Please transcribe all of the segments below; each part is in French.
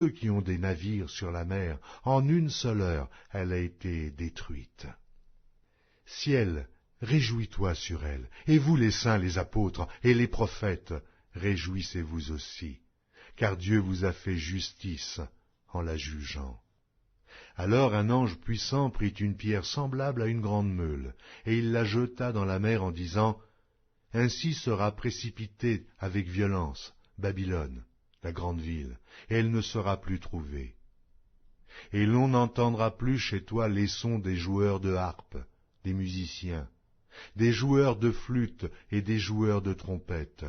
ceux qui ont des navires sur la mer, en une seule heure, elle a été détruite. Ciel, réjouis-toi sur elle, et vous les saints, les apôtres et les prophètes, réjouissez-vous aussi, car Dieu vous a fait justice en la jugeant. Alors un ange puissant prit une pierre semblable à une grande meule, et il la jeta dans la mer en disant, « Ainsi sera précipitée avec violence Babylone, la grande ville, et elle ne sera plus trouvée. Et l'on n'entendra plus chez toi les sons des joueurs de harpe, des musiciens, des joueurs de flûte et des joueurs de trompette.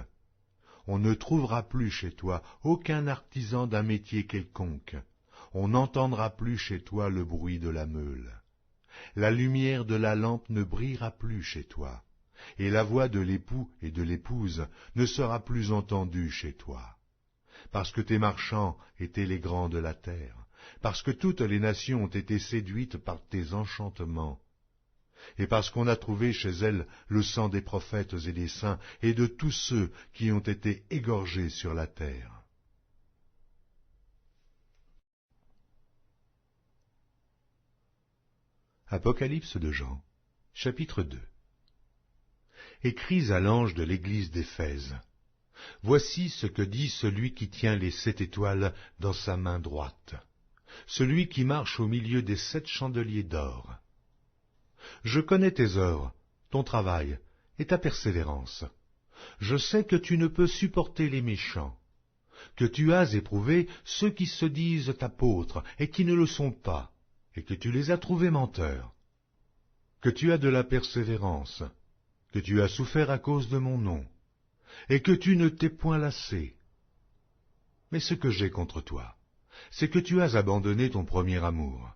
On ne trouvera plus chez toi aucun artisan d'un métier quelconque. On n'entendra plus chez toi le bruit de la meule. La lumière de la lampe ne brillera plus chez toi, et la voix de l'époux et de l'épouse ne sera plus entendue chez toi. Parce que tes marchands étaient les grands de la terre, parce que toutes les nations ont été séduites par tes enchantements, et parce qu'on a trouvé chez elles le sang des prophètes et des saints, et de tous ceux qui ont été égorgés sur la terre. Apocalypse de Jean, chapitre 2. Écris à l'ange de l'église d'Éphèse. Voici ce que dit celui qui tient les 7 étoiles dans sa main droite, celui qui marche au milieu des 7 chandeliers d'or. Je connais tes œuvres, ton travail et ta persévérance. Je sais que tu ne peux supporter les méchants, que tu as éprouvé ceux qui se disent apôtres et qui ne le sont pas, et que tu les as trouvés menteurs, que tu as de la persévérance, que tu as souffert à cause de mon nom, et que tu ne t'es point lassé. Mais ce que j'ai contre toi, c'est que tu as abandonné ton premier amour.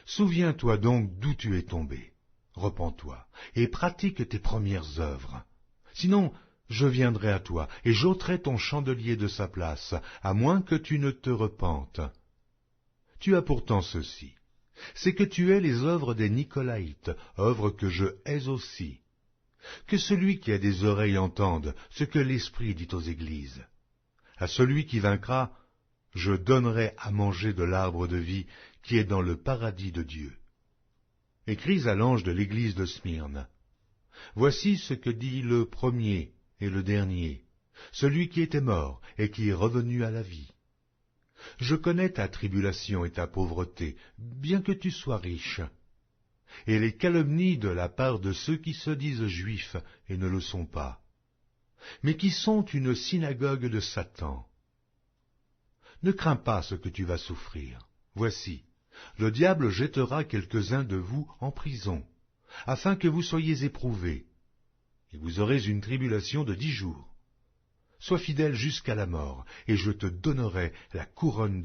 Souviens-toi donc d'où tu es tombé, repens-toi, et pratique tes premières œuvres. Sinon, je viendrai à toi, et j'ôterai ton chandelier de sa place, à moins que tu ne te repentes. Tu as pourtant ceci, c'est que tu hais les œuvres des Nicolaïtes, œuvres que je hais aussi. Que celui qui a des oreilles entende ce que l'Esprit dit aux églises. À celui qui vaincra, je donnerai à manger de l'arbre de vie qui est dans le paradis de Dieu. Écris à l'ange de l'église de Smyrne. Voici ce que dit le premier et le dernier, celui qui était mort et qui est revenu à la vie. Je connais ta tribulation et ta pauvreté, bien que tu sois riche, et les calomnies de la part de ceux qui se disent juifs et ne le sont pas, mais qui sont une synagogue de Satan. Ne crains pas ce que tu vas souffrir. Voici, le diable jettera quelques-uns de vous en prison, afin que vous soyez éprouvés, et vous aurez une tribulation de 10 jours. Sois fidèle jusqu'à la mort, et je te donnerai la couronne